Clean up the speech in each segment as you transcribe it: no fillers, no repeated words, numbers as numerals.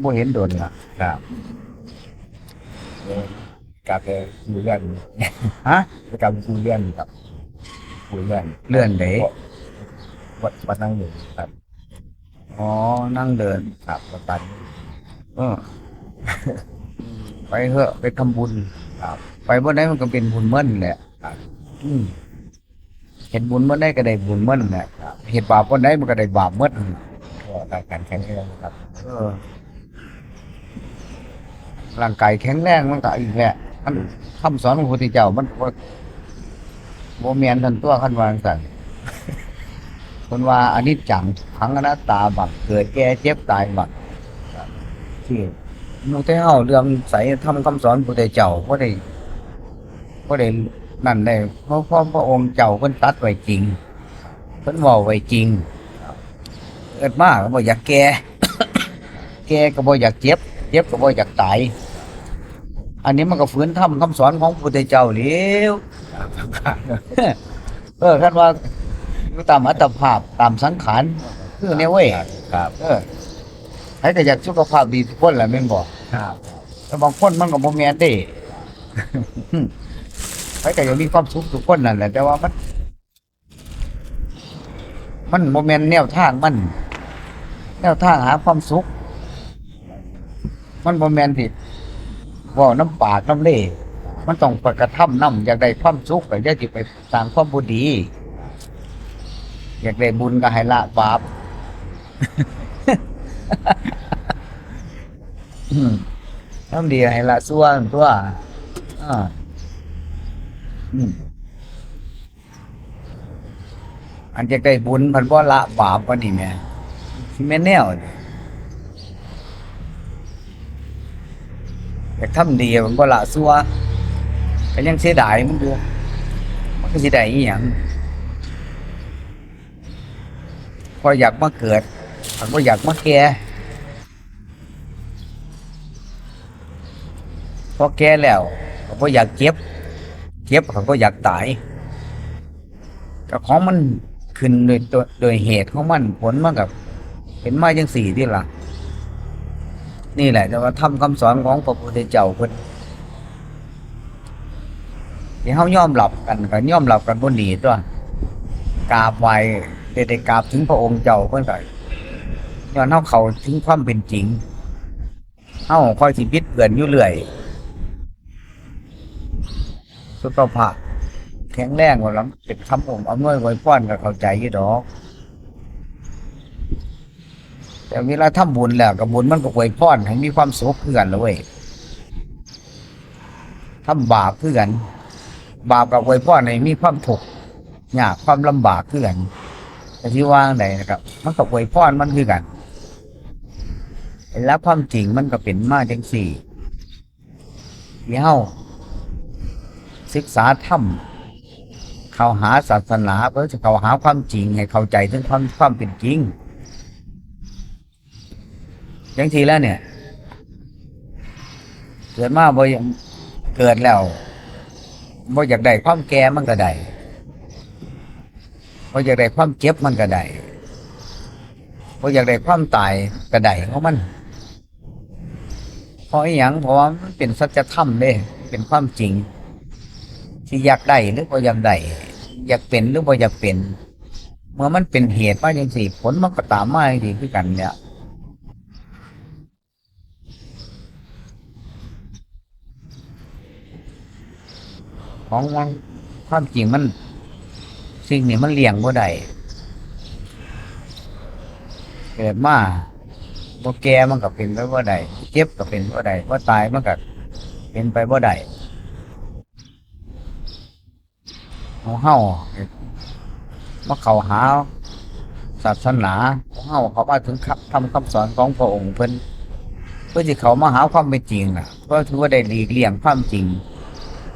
บ่เห็นโดนล่ะครับกับคุยเรื่องฮะกับคุยเรื่องกับคุยเรื่องเลื่อนไหนวัดนั่งอยู่ครับอ๋อนั่งเดินครับวัดปันเออไปเถอะไปทำบุญครับไปบ่ได้มันก็เป็นบุญเมิ่นแหละครับอืมเฮ็ดบุญบ่ได้ก็ได้บุญเมิ่นแหละเฮ็ดบาปบ่ได้มันก็ได้บาปเมิ่นก็การแข่งขันครับเออร่างกายแข็งแรงมันก็อีกแหละมันคำสอนของพระพุทธเจ้ามันบ่แม่นทันตัวคันว่าจังซั่นคนว่าอนิจจังทุกขังอนัตตาบักเกิดแก่เจ็บตายบักที่หมู่แต่เฮาเรื่องใส่ทำคำสอนพระพุทธเจ้าบ่ได้นั่นได้เพราะพระองค์เจ้าเพิ่นตัดไว้จริงเพิ่นเว้าไว้จริงเกิดมาก็บ่อยากแก่ แก่ก็บ่อยากเจ็บเจ็บก็บ่อยากตายอันนี้มันก็ฝืนทำคำสอนของพระพุทธเจ้าแล้วคันว่าอยู่ตามอัตภาพตามสังขารคือแนวเว้ยครับใครก็อยากสุขภาพดีทุกคนแหละแม่นบ่ครับแต่บางคนมันก็บ่แม่นเด้ ใครก็อยากมีความสุขทุกคนนั่นแหละแต่ว่ามันบ่แม่นแนวทางมันแนวทางหาความสุขมันบ่แม่นที่เว้าน้ำปากน้ำเล่มันต้องไปกระทำนำอยากได้ความสุขก็อย่าสิไปสร้างความบ่ดี อยากได้บุญก็ให้ละบาป ทำดีให้ละส่วนตัวอ่าอันจะได้บุญพันบ่ละบาปวันนี้แม่ที่แม่แนวอยากทำดีมันบ่ละซัวก็ยังเสียดายมันอยู่มันก็สิได้อีหยังพออยากมาเกิดมันก็อยากมาแก่พอแก่แล้วเขาก็อยากเจ็บเขาก็อยากตายก็ของมันขึ้นโดยเหตุของมันผลมันกับเป็นมาจังสี่ที่ล่ะนี่แหละแต่ว่าทำคำสอนของพระพุทธเจ้าเพิ่นที่เฮายอมรับกันก็ยอมรับกันบ่ดีตัวกราบไหว้ได้กราบถึงพระองค์เจ้าเพิ่นก็ย้อนเฮาเข้าถึงความเป็นจริงเฮาคอยสิบิดเบือนอยู่เรื่อยสุขภาพแข็งแรงว่าแล้วเป็นคำอำนวยอวยพรก็เข้าใจอยู่ดอกแต่เวลาทำบุญแล้วก็บุญมันก็อวยพรให้มีความสุขคือกันล่ะเว้ยทำบาปคือกันบาปกับอวยพรให้มีความทุกข์ยากความลำบากคือกันแต่ที่ว่าจั่งใดนะครับมันก็อวยพรมันคือกันแล้วความจริงมันก็เป็นมาจังซี่ที่เฮาศึกษาธรรมเข้าหาศาสนาเพื่อจะเข้าหาความจริงให้เข้าใจถึงความเป็นจริงอย่างทีแล้วเนี่ยเกิดมาบ่เกิดแล้วบ่อยากได้ความแก่มันก็ได้บ่อยากได้ความเจ็บมันก็ได้บ่อยากได้ความตายก็ได้เพราะมันเพราะอีหยังเพราะว่ามันเป็นสัจธรรมเด้เป็นความจริงที่อยากได้หรือบ่อยากได้อยากเป็นหรือบ่อยากเป็นเมื่อมันเป็นเหตุมาจังซี่ผลมันก็ตามมาจังซี่คือกันเนี่ยของมันความจริงมันสิ่งนี้มันเลี่ยงบ่ได้เกิดมาบ่แก่มันก็เป็นไปบ่ได้เจ็บก็เป็นบ่ได้บ่ตายมันก็เป็นไปบ่ได้เฮามาเข้าหาศาสนาเฮาเข้ามาถึงทำคำสอนของพระองค์เพิ่นเพื่อที่เขามาหาความเป็นจริงน่ะก็ถือว่าได้หลีกเลี่ยงความจริง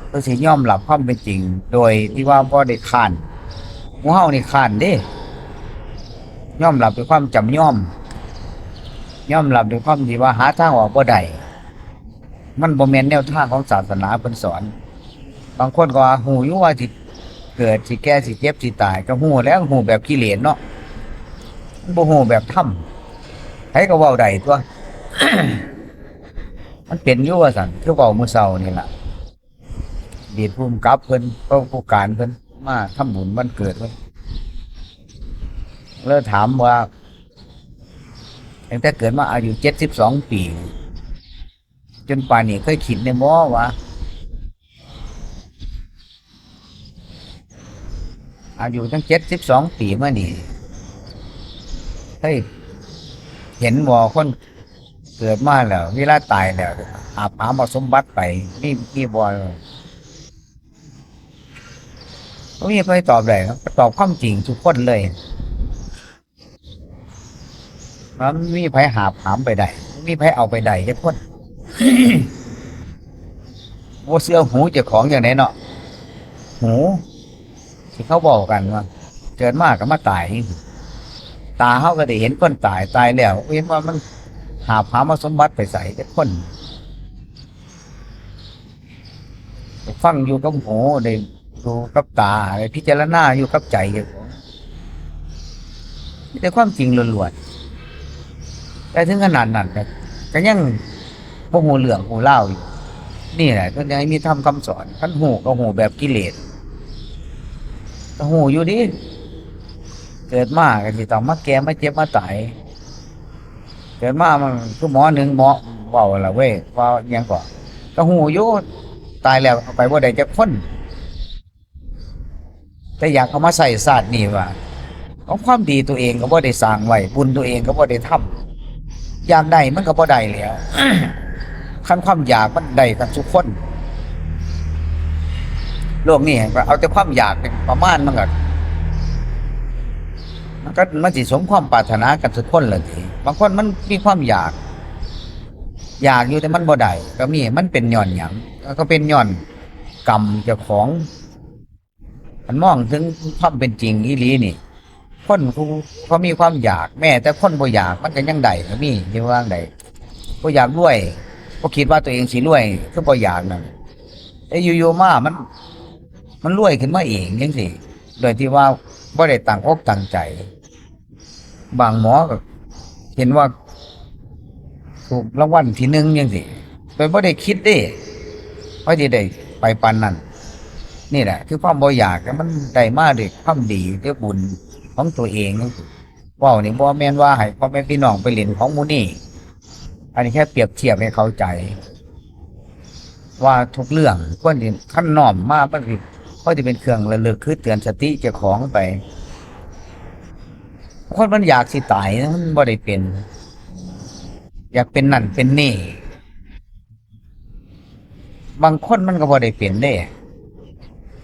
เพื่อสิยอมรับความเป็นจริงโดยที่ว่าบ่ได้ค้านหมู่เฮานี่ค้านเด้ยอมรับด้วยความจำยอมรับด้วยความที่ว่าหาทางออกบ่ได้มันบ่แม่นแนวทางของศาสนาเพิ่นสอนบางคนก็ว่าฮู้อยู่ว่าสิเกิดสิแก่สิเจ็บสิตายก็ฮู้แล้วฮู้แบบกิเลสเนาะบ่ฮู้แบบธรรม ก็เว้าได้ตัว มันเป็นอยู่ว่าซั่นคือเว้ามื้อเช้านี่ล่ะอดีตผู้กำกับเพิ่นผู้การเพิ่นมาทำบุญวันเกิดเพิ่นแล้วถามว่าตั้งแต่เกิดมาอายุ72 ปีจนป่านนี้เคยคิดในบ่ว่าอายุตั้ง72 ปีมานี่เฮ้ยเห็นบ่คนเกิดมาแล้วเวลาตายแล้วอาบหามาสมบัติไปมีบ่บ่มีใครตอบได้ครับตอบความจริงทุกคนเลยมันมีไผหาบหามไปได้มีไผเอาไปได้ทุกคน บ่เชื่อหูเจ้าของอย่างไหนเนาะหูที่เขาบอกกันว่าเกิดมาก็มาตายตาเขาก็ได้เห็นคนตายแล้วเห็นว่ามันหาบหามาสมบัติไปใส่ทุกคนฟังอยู่กับหูได้ดูกับตาได้พิจารณาอยู่กับใจเจ้าของมีแต่ความจริงล้วนๆแต่ถึงขนาดนั้นก็ยังบ่ฮู้เรื่องฮู้เล่าวอยู่นี่แหละก็ยังมีธรรมคำสอนคันฮู้ก็ฮู้แบบกิเลสก็ฮู้อยู่ดิเกิดมาก็สิต้องมาแก่มาเจ็บมาตายเกิดมามันคือหมอหนึ่งหมอเว้าล่ะเว้ยว่าอิหยังก็ฮู้อยู่ตายแล้วเอาไปบ่ได้จักคนแต่อยากเอามาใส่ศาสตร์นี่ว่าเอาความดีตัวเองก็บ่ได้สร้างไว้บุญตัวเองก็บ่ได้ทำอยากได้มันก็บ่ได้แล้ว คันความอยากมันได้กันทุกคนโลกนี้ก็เอาแต่ความอยากเป็นประมาณมันสิสมความปรารถนากันทุกคนเลยทีบางคนมันมีความอยากอยู่แต่มันบ่ได้ก็มีมันเป็นย้อนหยังก็เป็นย้อนกรรมเจ้าของมันมองถึงความเป็นจริงอีหลีนี่คนเขามีความอยากแม้แต่คนบ่อยากมันก็ยังได้ก็มีที่ว่าได้บ่อยากรวยบ่คิดว่าตัวเองสิรวยคือบ่อยากนั่นแต่อยู่ๆมามันรวยขึ้นมาเองจังซี่โดยที่ว่าบ่ได้ตั้งอกตั้งใจบางหมอก็เห็นว่าถูกรางวัลที่1จังซี่โดยบ่ได้คิดเด้ว่าสิได้ไปปานนั้นนี่แหละคือความบ่อยากแต่มันได้มาด้วยความดีด้วยบุญของตัวเองจังซี่เว้านี่บ่แม่นว่าให้พ่อแม่พี่น้องไปเล่นของหมู่นี้อันนี้แค่เปรียบเทียบให้เข้าใจว่าทุกเรื่องควรสิคันน้อมมามันสิก็จะเป็นเครื่องระลึกคือเตือนสติเจ้าของไปคนมันอยากสิตายมันบ่ได้เป็นอยากเป็นนั่นเป็นนี่บางคนมันก็บ่ได้เป็นเด้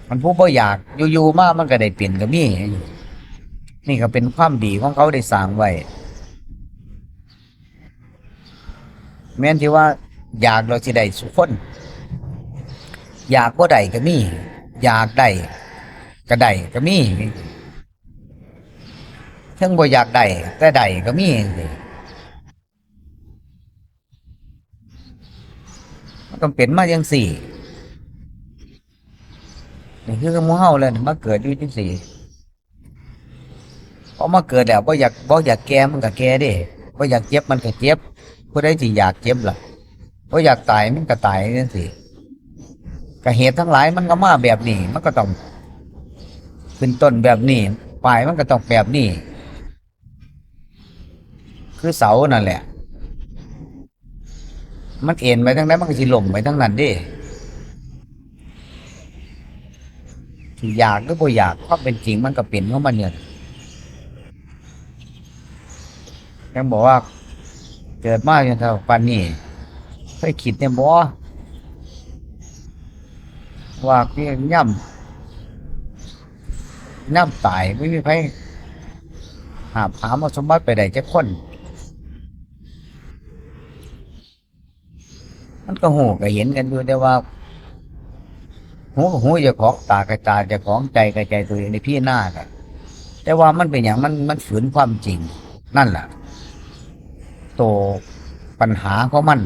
มันผู้บ่อยากอยู่ๆมามันก็ได้เป็นก็มีนี่ก็เป็นความดีของเขาได้สร้างไว้แม้นที่ว่าอยากเราสิได้สุขคนอยากบ่ได้ก็มีอยากได้ก็ได้ก็มีถึงบ่อยากได้แต่ได้ก็มีมันต้องเป็นมาจังซี่นี่คือหมู่เฮาเลยมาเกิดอยู่จังซี่พอมาเกิดแล้วบ่อยากแก่มันก็แก่เด้บ่อยากเจ็บมันก็เจ็บผู้ใดที่อยากเจ็บล่ะบ่อยากตายมันก็ตายจังซี่ก็เหตุทั้งหลายมันก็มาแบบนี้มันก็ต้องขึ้นต้นแบบนี้ปลายมันก็ต้องแบบนี้คือเสานั่นแหละมันเอ็นไปทางนั้นมันก็สิล่มไปทางนั้นเด้ที่อยากหรือบ่อยากความเป็นจริงมันก็เป็นของมันเนี่ยยังบอกว่าเกิดมาจนเท่าปานนี้เคยคิดเนี่ยบ่ว่าพี่ย่ำตายไม่มีใครหามาสมบัติไปได้จักคนมันก็หูก็เห็นกันอยู่แต่ว่าหูก็หูเจ้าของตาก็ตาเจ้าของใจก็ใจตัวเองในพี่หน้ากันแต่ว่ามันเป็นอย่างมันฝืนความจริงนั่นแหละตัวปัญหาของมัน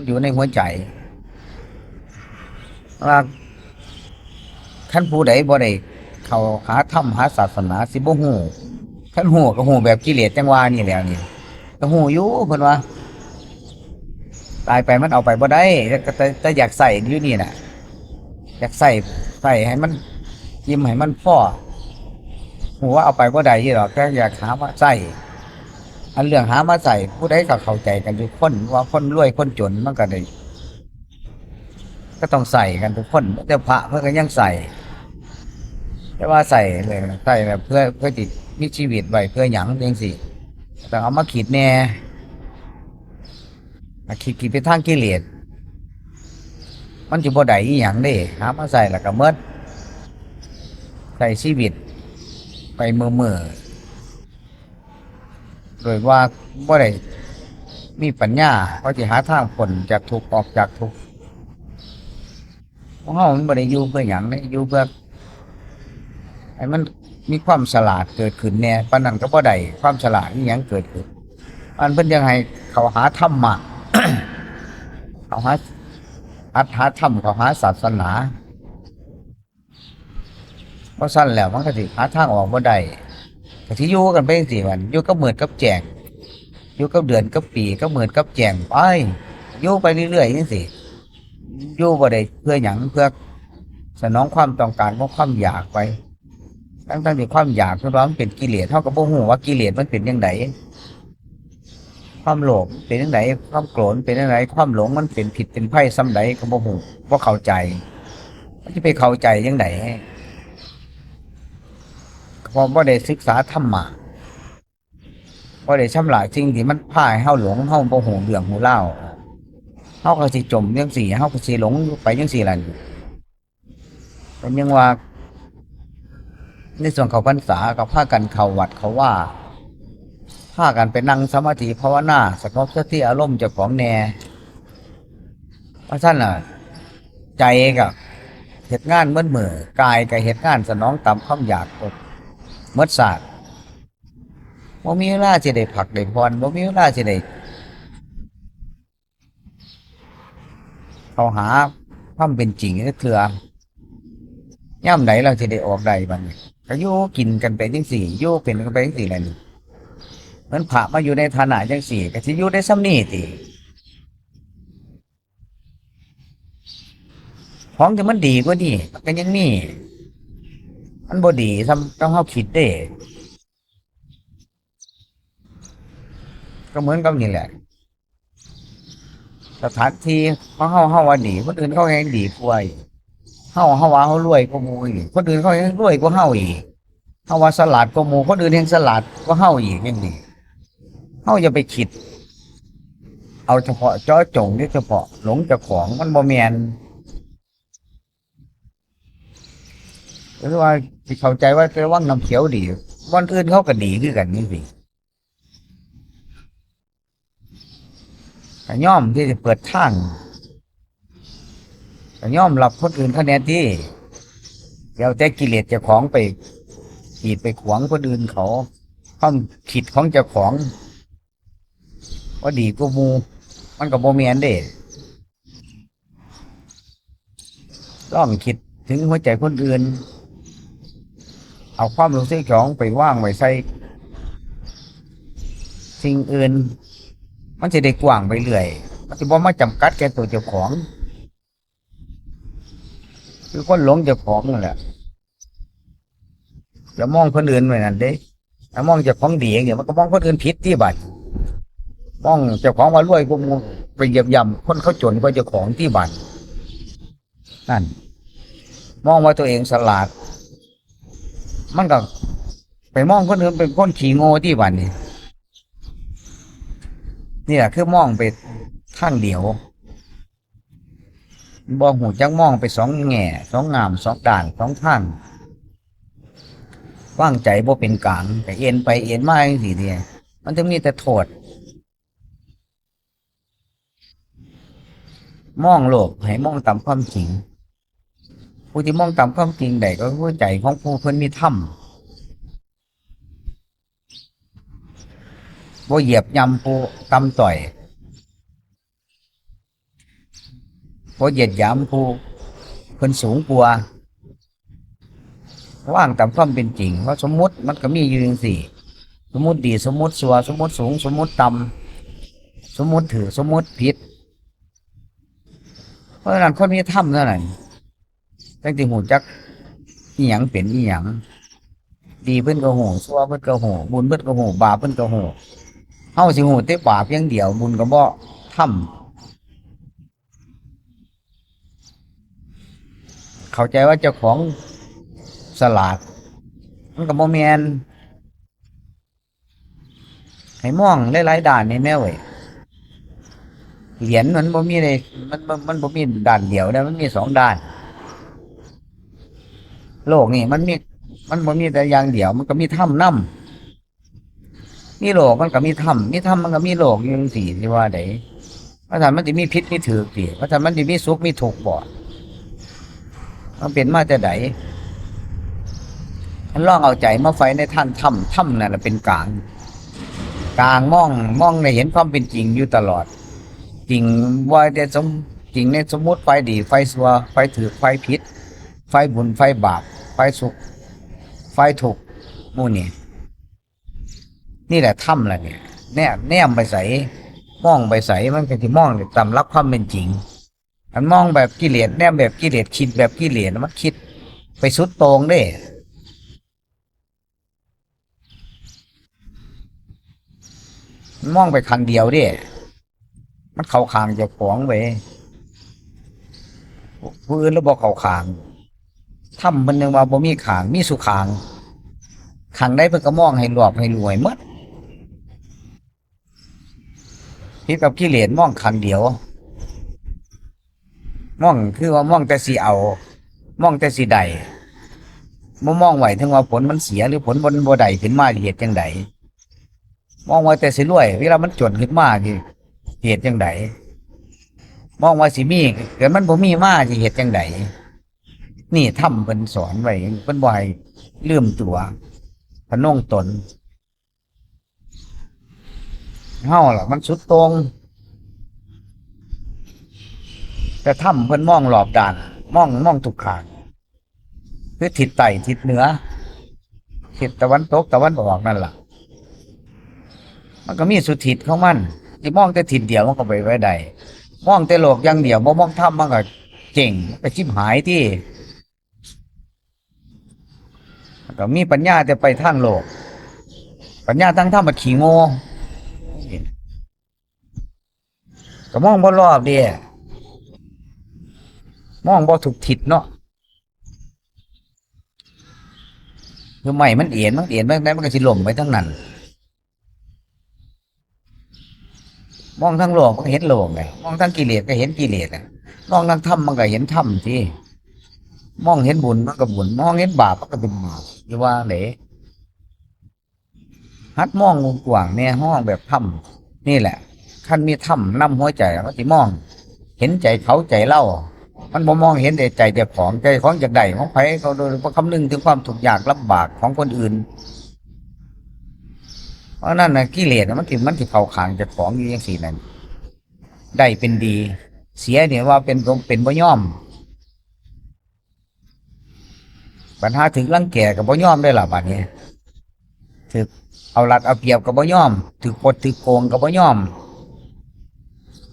อยู่ในหัวใจว่าท่านผู้ใดบ่ได้เข้าหาธรรมหาศาสนาสิบ่ฮู้ท่านฮู้ก็ฮู้แบบกิเลสจังว่านี่แหละนี่ ก็หูอยู่เพิ่นว่าตายไปมันเอาไปบ่ได้แต่อยากใส่อยู่นี่น่ะอยากใส่ให้มันยิ้มให้มันพอหูว่าเอาไปบ่ได้ยี่หรอกแต่อยากหามาใส่อันเรื่องหามาใส่ผู้ใดก็เข้าใจกันทุกคนว่าคนรวยคนจนมันก็ได้ก็ต้องใส่กันทุกคนแต่พระเพื่อก็ยังใส่แต่ว่าใส่เลยใส่แบบเพื่อจิตมีชีวิตไว้เพื่อหยังจังซี่แต่เอามาขีดแน่ขีดไปทางกิเลสมันจะบ่ได้อีหยังเด้หามาใส่แล้วก็หมดใส่ชีวิตไปมือโดยว่าบ่ได้มีปัญญาเขาจะหาทางพ้นจากทุกข์ออกจากทุกข์เพราะเฮามันบ่ได้อยู่เพื่อหยังเด้อยู่เพื่อให้มันมีความฉลาดเกิดขึ้นแน่ปานนั้นก็บ่ได้ความฉลาดอีหยังเกิดขึ้นอันเพิ่นยังให้เขาหาธรรมะ เขาหาธรรมเขาหาศาสนาเพราะสั้นแล้วมันก็สิหาทางออกบ่ได้ก็สิอยู่กันไปจังซี่มันอยู่กับมืดกับแจ้งอยู่กับเดือนกับปีกับมืดกับแจ้งไปอยู่ไปเรื่อยๆจังซี่อยู่บ่ได้เพื่อหยังเพื่อสนองความต้องการของความอยากไปทั้งที่ความอยากคือว่ามันเป็นกิเลสเฮาก็บ่ฮู้ว่ากิเลสมันเป็นจังไดความโลภเป็นจังไดความโกรธเป็นจังไดความหลงมันเป็นผิดเป็นไผ่ส่ำใดก็บ่ฮู้บ่เข้าใจมันสิไปเข้าใจจังไดเพราะบ่ได้ศึกษาธรรมะบ่ได้ชำระสิ่งที่มันพาให้เฮาหลงเฮาบ่ฮู้เรื่องฮู้ราวเฮาก็สิจมจังซี่เฮาก็สิหลงไปจังซี่ล่ะเป็นยังว่าในส่วนเขาพรรษาก็พากันเข้าวัดเขาว่าพากันไปนั่งสมาธิภาวนาสงบสติอารมณ์เจ้าของแน่เพราะฉะนั้นน่ะใจก็เฮ็ดงานเหมือนมือกายก็เฮ็ดงานสนองตามความอยากหมดศาสตร์บ่มีเวลาสิได้พักได้ผ่อนบ่มีเวลาสิได้เข้าหาความเป็นจริงเทื่อย่ำไหนเราสิได้ออกได้บัดนี้ก็อยู่กินกันไปจังซี่อยู่เป็นกันไปจังซี่แหละนี่เหมือนพระมาอยู่ในฐานะจังซี่ก็สิอยู่ได้ส่ำนี้ติของที่มันดีกว่านี้มันก็ยังมีมันบ่ดีซ้ำต้องเฮาคิดเด้ก็เหมือนกับนี่แหละสถานที่ของเฮาว่าดีคนอื่นเขาแฮงดีกว่าอีกเฮาว่าเฮารวยกว่าหมู่อีกคนอื่นเขาแฮงรวยกว่าเฮาอีกเฮาว่าฉลาดกว่าหมู่คนอื่นแฮงฉลาดกว่าเฮาอีกจังซี่เฮาอย่าไปคิดเอาเฉพาะเจาะจงเฉพาะหลงเจ้าของมันบ่แม่นหรือว่าสิเข้าใจว่าแต่วังน้ำเขียวดีวันอื่นเขาก็ดีคือกันนี่สิก็ย่อมที่จะเปิดทางก็ย่อมรับคนอื่นคะแนนที่เดี๋ยวแต่กิเลสเจ้าของไปขีดไปขวางคนอื่นเขาความผิดของเจ้าของว่าดีกว่าหมู่มันก็บ่แม่นเด้ลองคิดถึงหัวใจคนอื่นเอาความรู้สึกของไปว่างไว้ใส่สิ่งอื่นมันจะได้กว้างไปเรื่อยมันจะบ่มาจำกัดแก่ตัวเจ้าของคือคนหลงเจ้าของนั่นแหละแล้วมองคนอื่นไว้นั่นเด้ถ้ามองเจ้าของดีอย่างเดียวมันก็มองคนอื่นผิดที่บัดมองเจ้าของว่ารวยกูไปเหยียบย่ำคนเขาจนกว่าเจ้าของที่บัดนั่นมองว่าตัวเองฉลาดมันก็ไปมองคนอื่นเป็นคนขี้โง่ที่บัดนี่แหละคือมองไปทางเดียวบ่หูจักมองไปสองแง่สองงามสองด้านสองทางว่างใจบ่เป็นกลางแต่เอ็นไปเอ็นมาจังซี่เดียมันจะมีแต่โทษมองโลกให้มองตามความจริงผู้ที่มองตามความจริงได้ก็คือใจของผู้เพิ่นมีธรรมบ่เหยียบย่ำผู้ตำต่อยบ่เหยียดหยามผู้เพิ่นสูงกว่าว่างตามความเป็นจริงเพราะสมมุติมันก็มีอยู่จังซี่ สมมุติดีสมมุติชั่วสมมุติสูงสมมุติต่ำสมมุติถือสมมุติผิดเพราะฉะนั้นคนมีธรรมเท่านั้นตั้งแต่หูจักอีหยังเป็นอีหยังดีเพิ่นก็หูชั่วเพิ่นก็หูบุญเพิ่นก็หูบาปเพิ่นก็หูเฮาสิหูแต่บาปอย่างเดียวบุญก็บ่ทำเข้าใจว่าเจ้าของสลาดมันก็บ่แม่นให้มองหลายๆด้านนี่แม่เว้ยเหรียญมันบ่มีเลยมันบ่มีด้านเดียวนะมันมีสองด้านโลกนี่มันบ่มีแต่อย่างเดียวมันก็มีถ้ำนำมีโลกมันก็มีถ้ำมีถ้ำมันก็มีโลกอยู่จังซี่สิว่าไดว่าถ้ามันสิมีผิดมีถูกสิว่าถ้ามันสิมีสุขมีทุกข์บ่มันเป็นมาแต่ใดมันลองเอาใจมาไฟในท่านถ้ำนั่นแหละเป็นกลางมองในเห็นความเป็นจริงอยู่ตลอดจริงว่าแต่จริงในสมมุติไฟดีไฟชั่วไฟถูกไฟผิดไฟบุญไฟบาปไฟสุขไฟทุกข์หมู่นี่แหละถ้ำแหละเนี่ยแนมไปใส่มองไปใส่มันก็ที่มองตามรับความเป็นจริงมันมองแบบกิเลสแนมแบบกิเลสคิดแบบกิเลสมันคิดไปสุดโต่งเด้มันมองไปทางเดียวเด้มันเข้าข้างเจ้าของไปผู้อื่นแล้วบอกเข้าข้างถ้ำมันนึงว่าบ่มีข้างมีสุขางข้างใดเพิ่นก็มองให้รอบให้รวยหมดที่กับกิเลสมองข้างเดียวมองคือว่ามองแต่สิเอามองแต่สิได้บ่มองไว้ถึงว่าผลมันเสียหรือผลบ่ได้ขึ้นมาเหตุจังไดมองไว้แต่สิรวยเวลามันจนขึ้นมาที่เหตุจังไดมองว่าสิมีเกิดมันบ่มีมาที่เหตุจังไดนี่ถ้ำเพิ่นสอนไว้เพิ่นบ่ให้ลืมตัวพนงตนเฮาล่ะมันสุดโต่งแต่ถ้ำเพิ่นมองรอบด้านมองทุกข้างคือทิศใต้ทิศเหนือทิศตะวันตกตะวันออกนั่นล่ะมันก็มีสุดทิศของมันที่มองแต่ทิศเดียวมันก็ไปไว้ได้มองแต่โลกอย่างเดียวบ่มองถ้ำมันก็เจ๋งไปชิบหายที่มันก็มีปัญญาแต่ไปทางโลกปัญญาทางถ้ำมันขี้โง่ก็มองบ่รอบเดียมองบ่ถูกทิศเนาะคือไม่มันเอียนมันก็สิล่มไปทั้งนั้นมองทั้งโลกมันก็เห็นโลกไงมองทั้งกิเลสก็เห็นกิเลสอ่ะมองทั้งธรรมมันก็เห็นธรรมที่มองเห็นบุญมันก็บุญมองเห็นบาปมันก็เป็นบาปอยู่ว่าไหนฮัดมองกว้างเนี่ยห้องแบบธรรมนี่แหละขั้นมีธรรมนำหัวใจมันสิมองเห็นใจเขาใจเล่ามันบ่มองเห็นแต่ใจเจ้าของใจของจากใดของไผเขาโดยคำนึงถึงความทุกข์ยากลำบากของคนอื่นเพราะนั่นนะกิเลสมันที่เข้าข้างเจ้าของอยู่อย่างสี่นั่นได้เป็นดีเสียเนี่ยว่าเป็นบ่ยอมปัญหาถึงรังแกกับบ่ยอมได้หรอบัดนี้ถึกเอารัดเอาเปรียบกับบ่ยอมถึกกดถึกโกงกับบ่ยอม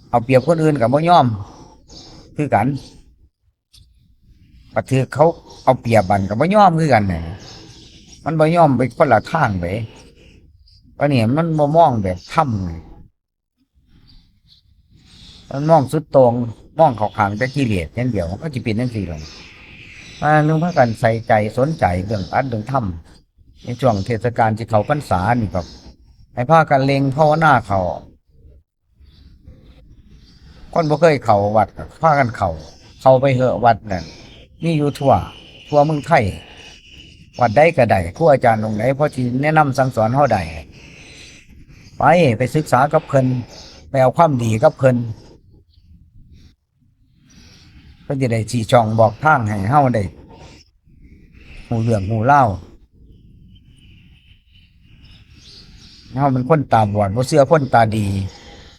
เอาเปรียบคนอื่นกับบ่ยอมคือกันปฏิเขาเอาเปรียบบันกับบ่ยอมคือกันเนี่ยมันบ่ยอมไปคนละทางไปเพราะนี่มันบ่มองแบบถ้ำมันมองสุดตรงมองเข้าข้างแต่กิเลสอย่างเดียวมันก็จะเป็นนั่นสิเลยมาเรื่องพากันใส่ใจสนใจเรื่องอัดเรื่องถ้ำในช่วงเทศกาลที่เขาพรรษานี่ครับให้พากันเล็งภาวนาคนบ่เคยเข้าวัดพากันเข้าไปเหอะวัดนั่นนี่อยู่ทั่วเมืองไทยวัดใดก็ได้ครูอาจารย์ตรงไหนพอที่แนะนำสั่งสอนเฮาได้ไปศึกษากับเพิ่นไปเอาความดีกับเพิ่นก็จะได้ชี้ช่องบอกทางให้เฮาได้หูเรื่องหูเล่าเฮาเป็นคนตาบอดบ่เชื่อคนตาดี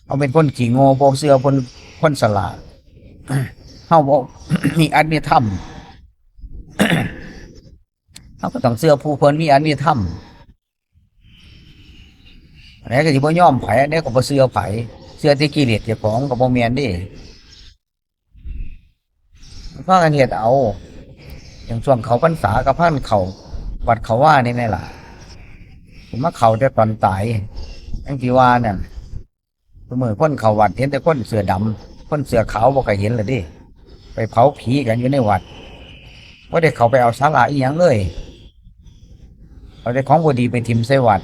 เฮาเป็นคนขี้โง่บ่เชื่อคนฉลาดเฮาบ่ มีอัตมีธรรม เฮาก็ต้องเชื่อผู้เพิ่นมีอัตมีธรรม อันนี้ก็สิบ่ยอมไผอันนี้ก็บ่เชื่อไผเชื่อที่กิเลสเจ้าของก็บ่แม่นเด้พากันเฮ็ดเอาอย่างช่วงเขาพรรษากับพันเขาวัดเขาว่านี่แม่ล่ะสิมาเข้าแต่ตอนตายจังสิว่านั่นซุมื้อคนเข้าวัดเห็นแต่คนเสื้อดำคนเสื้อขาวบ่เคยเห็นเลยเดิไปเผาผีกันอยู่ในวัดบ่ได้เข้าไปเอาสาระอีหยังเลยเอาแต่ของบ่ดีไปทิ่มใส่วัด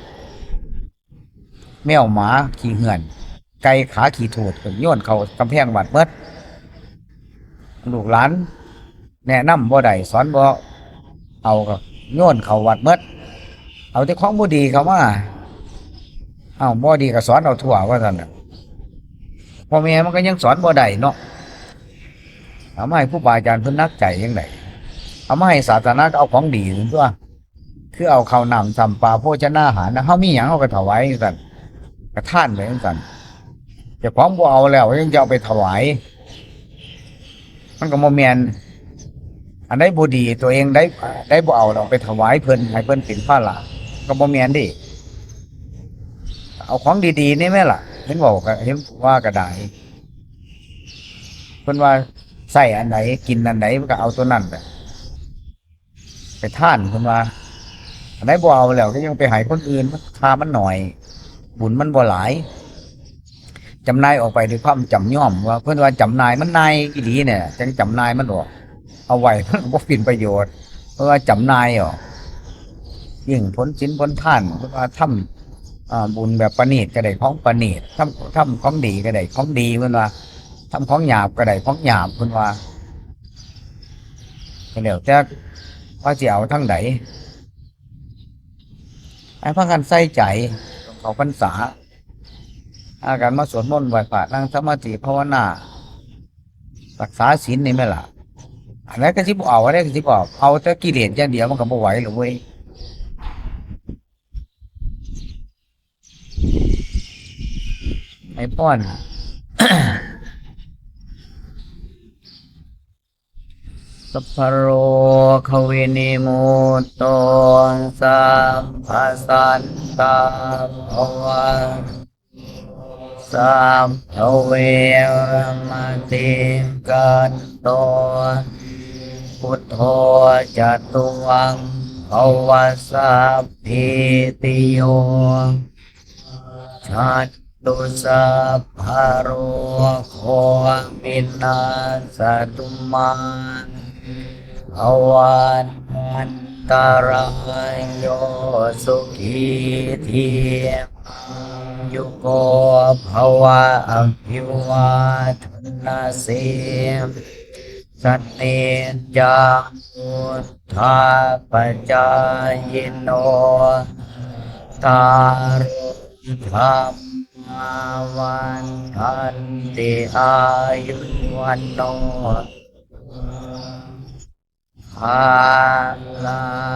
แมวหมาขี้เหือนไก่ขาขี้ถูดก็โยนเข้ากำแพงวัดเบิดลูกหลานแนะนำบ่ได้สอนบ่เอาก็โยนเข้าวัดเบิดเอาแต่ของบ่ดีเข้ามาเอาบ่ดีก็สอนเอาทั่วว่าซั่นน่ะพ่อแม่มันก็ยังสอนบ่ได้เนาะเอามาให้ผู้บาอาจารย์เพิ่นนักใจจังไดเอามาให้ศาสนาก็เอาของดีถึงตัวคือเอาข้าวน้ำซ้ำปลาโภชนาอาหารนะเฮามีหยังเฮาก็ถวายจังซั่นก็ทานไปจังซั่นเจ้าของบ่เอาแล้วยังจะเอาไปถวายมันก็บ่แม่นอันใดบ่ดีตัวเองได้บ่เอาเอาไปถวายเพิ่นให้เพิ่นเป็นภาระก็บ่แม่นเด้เอาของดีๆนี่แม่ล่ะเห็นบอกก็เห็นว่าก็ได้เพิ่นว่าใส่อันไหนกินอันไหนมันก็เอาตัวนั้นไปท่านเพิ่นว่าอันไหนบ่เอาแล้วก็ยังไปให้คนอื่นค่ามันหน่อยบุญมันบ่หลายจำนายออกไปด้วยความจำย่อมว่าเพิ่นว่าจำนายมันนายอีหลีเนี่ยจังจำนายมันออกเอาไว้มันบ่เป็นประโยชน์เพราะว่าจำนายออกยิ่งผลศีลผลทานเพิ่นว่าทำบุญแบบประณีตก็ได้ของประณีตทำของดีก็ได้ของดีเพิ่นว่าทำของหยาบก็ได้ของหยาบเพิ่นว่าเดี๋ยวแต่ว่าสิเอาทั้งใดให้พากันใส่ใจเขาพรรษาอาการมาสวดมนต์ไหว้พระนั่งสมาธิภาวนารักษาศีลนี่แม่ล่ะอันนั้นก็สิบ่เอาอันนั้นก็สิบ่เอาแต่กิเลสอย่างเดียวมันก็บ่ไหวหรอกเว้ยไอ้ป้อน สัพพะโรควินิโมโตสัพพะสันตาภวังสัพพะเวรมติกันโตพุทโธจตุวังภวสัพพิติโยชัตตุสัพพะโรโควินาศตุมาภวันตรายโยสุขีทียุโกภวะอภิวาทนาสิสัตเตจังพุทธาปัจจายโนตารุธรรมาวันทันติอายุวันโนภาลัง